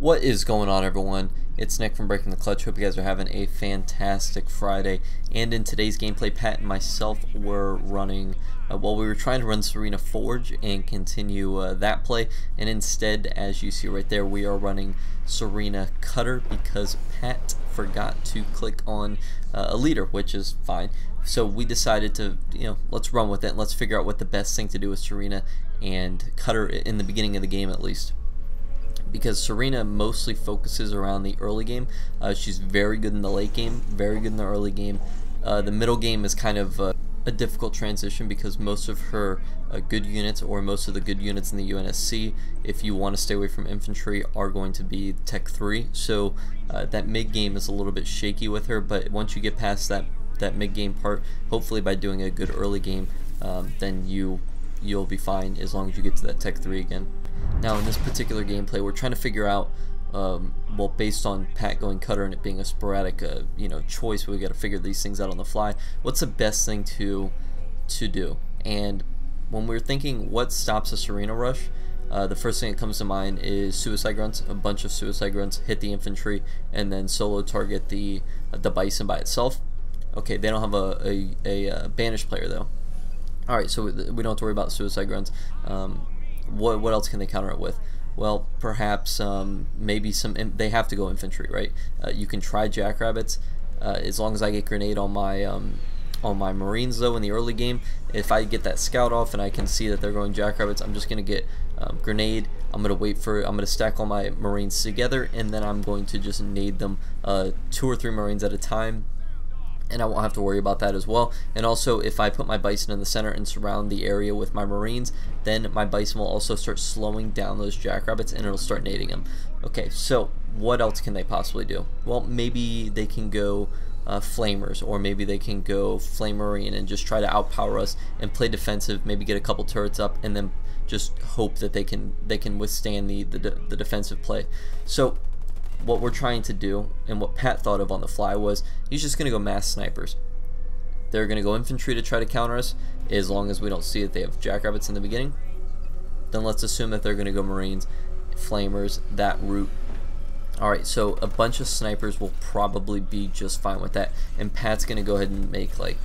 What is going on, everyone? It's Nick from Breaking the Clutch. Hope you guys are having a fantastic Friday. And in today's gameplay, Pat and myself were running, we were trying to run Serina Forge and continue that play. And instead, as you see right there, we are running Serina Cutter because Pat forgot to click on a leader, which is fine. So we decided to, let's run with it. And let's figure out what the best thing to do with Serina and Cutter in the beginning of the game, at least. Because Serina mostly focuses around the early game. She's very good in the late game, very good in the early game. The middle game is kind of a difficult transition because most of her good units, or most of the good units in the UNSC, if you want to stay away from infantry, are going to be Tech 3. So that mid game is a little bit shaky with her, but once you get past that mid game part, hopefully by doing a good early game, then you'll be fine as long as you get to that Tech 3 again. Now in this particular gameplay, we're trying to figure out, well, based on Pat going Cutter and it being a sporadic, choice, we got to figure these things out on the fly. What's the best thing to do? And when we're thinking what stops a Serina rush, the first thing that comes to mind is suicide grunts. A bunch of suicide grunts hit the infantry and then solo target the bison by itself. Okay, they don't have a banished player though. All right, so we don't have to worry about suicide grunts. What else can they counter it with? Well, perhaps maybe they have to go infantry, right? You can try jackrabbits as long as I get grenade on my marines though in the early game. If I get that scout off and I can see that they're going jackrabbits, I'm just gonna get grenade. I'm gonna stack all my marines together, and then I'm going to just nade them 2 or 3 marines at a time. And I won't have to worry about that as well. And also, if I put my bison in the center and surround the area with my marines, then my bison will also start slowing down those jackrabbits and it'll start nading them. Okay, so what else can they possibly do? Well, maybe they can go flamers, or maybe they can go flame marine and just try to outpower us and play defensive, maybe get a couple turrets up and then just hope that they can withstand the defensive play. So what we're trying to do, and what Pat thought of on the fly, was he's just going to go mass snipers. They're going to go infantry to try to counter us, as long as we don't see that they have jackrabbits in the beginning. Then let's assume that they're going to go marines, flamers, that route. Alright, so a bunch of snipers will probably be just fine with that, and Pat's going to go ahead and make, like,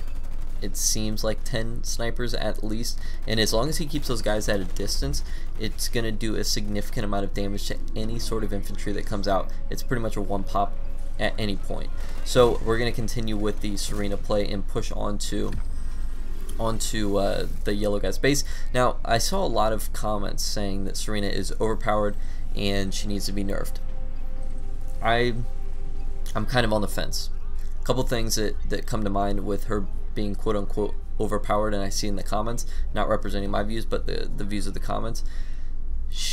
it seems like 10 snipers at least, and as long as he keeps those guys at a distance, it's going to do a significant amount of damage to any sort of infantry that comes out. It's pretty much a one pop at any point. So we're going to continue with the Serina play and push onto the yellow guy's base. Now, I saw a lot of comments saying that Serina is overpowered and she needs to be nerfed. I'm kind of on the fence. A couple things that come to mind with her being quote-unquote overpowered, and I see in the comments, not representing my views but the views of the comments,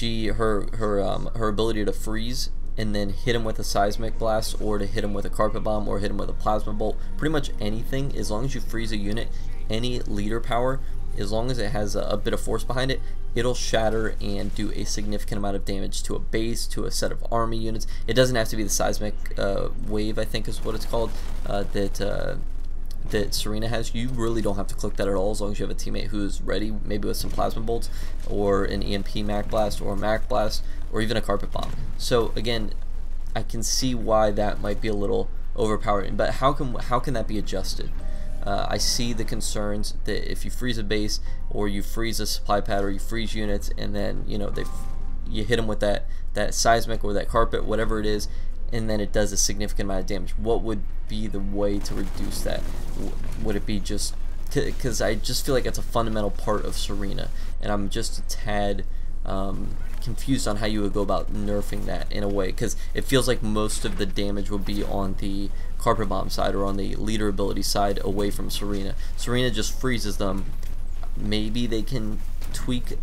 her ability to freeze and then hit him with a seismic blast, or to hit him with a carpet bomb, or hit him with a plasma bolt, pretty much anything, as long as you freeze a unit, any leader power, as long as it has a bit of force behind it, it'll shatter and do a significant amount of damage to a base, to a set of army units. It doesn't have to be the seismic wave, I think is what it's called, that Serina has. You really don't have to click that at all, as long as you have a teammate who's ready, maybe with some plasma bolts, or an EMP Mac Blast, or a Mac Blast, or even a carpet bomb. So again, I can see why that might be a little overpowered, but how can that be adjusted? I see the concerns that if you freeze a base, or you freeze a supply pad, or you freeze units, and then you hit them with that seismic or that carpet, whatever it is, and then it does a significant amount of damage. What would be the way to reduce that? Would it be just, because I just feel like it's a fundamental part of Serina, and I'm just a tad confused on how you would go about nerfing that in a way, because it feels like most of the damage would be on the carpet bomb side, or on the leader ability side, away from Serina. Serina just freezes them. Maybe they can tweak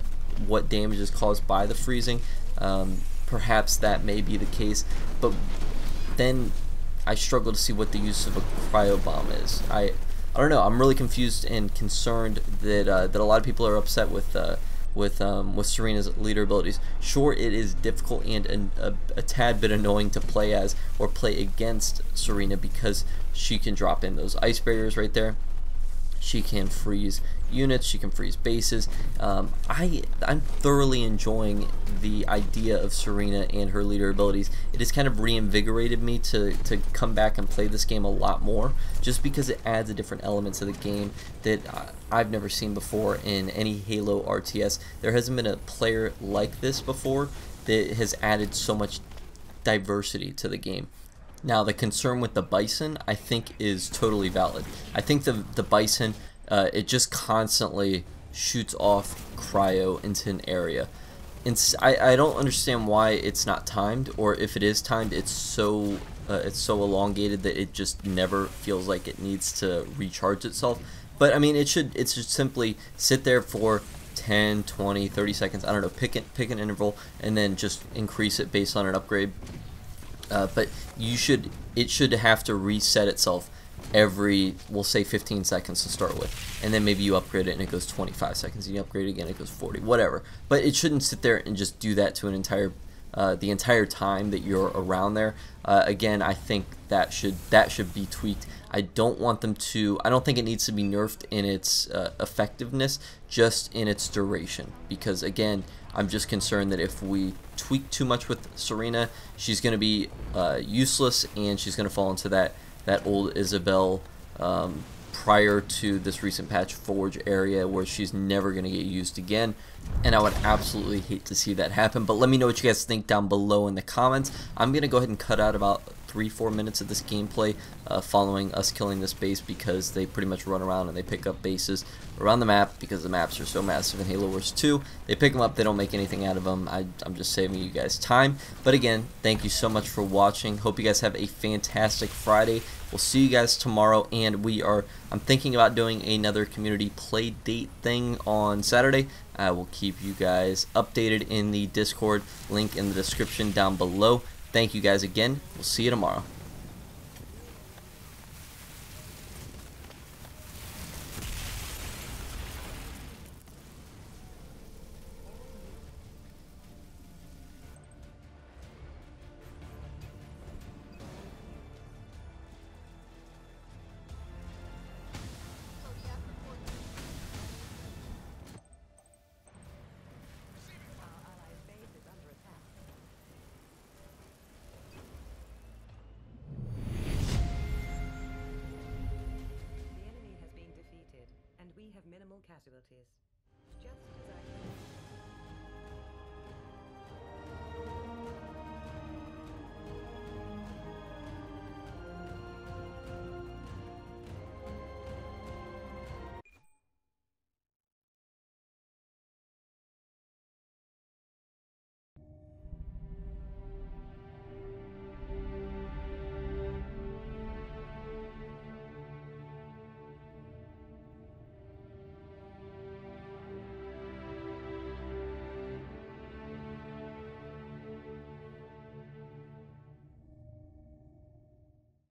what damage is caused by the freezing. Perhaps that may be the case, but then I struggle to see what the use of a cryo bomb is. I don't know. I'm really confused and concerned that a lot of people are upset with Serina's leader abilities. Sure, it is difficult and a tad bit annoying to play as or play against Serina, because she can drop in those ice barriers right there. She can freeze units, she can freeze bases. I'm thoroughly enjoying the idea of Serina and her leader abilities. It has kind of reinvigorated me to come back and play this game a lot more, just because it adds a different element to the game that I've never seen before in any Halo RTS. There hasn't been a player like this before that has added so much diversity to the game. Now, the concern with the Bison, I think, is totally valid. I think the Bison, it just constantly shoots off cryo into an area. I don't understand why it's not timed, or if it is timed, it's so elongated that it just never feels like it needs to recharge itself. But I mean, it should simply sit there for 10, 20, 30 seconds. I don't know, pick an interval and then just increase it based on an upgrade. But it should have to reset itself every, we'll say 15 seconds to start with, and then maybe you upgrade it and it goes 25 seconds, and you upgrade it again, it goes 40, whatever. But it shouldn't sit there and just do that to an the entire time that you're around there. Again, I think that should be tweaked. I don't think it needs to be nerfed in its effectiveness, just in its duration, because again, I'm just concerned that if we tweak too much with Serina, she's going to be useless, and she's going to fall into that old Isabel prior to this recent patch Forge area, where she's never going to get used again, and I would absolutely hate to see that happen. But let me know what you guys think down below in the comments. I'm going to go ahead and cut out about 3-4 minutes of this gameplay following us killing this base, because they pretty much run around and they pick up bases around the map, because the maps are so massive in Halo Wars 2. They pick them up, they don't make anything out of them. I'm just saving you guys time. But again, thank you so much for watching. Hope you guys have a fantastic Friday. We'll see you guys tomorrow, and I'm thinking about doing another community play date thing on Saturday. I will keep you guys updated in the Discord, link in the description down below. Thank you guys again. We'll see you tomorrow. And we have minimal casualties. Just as I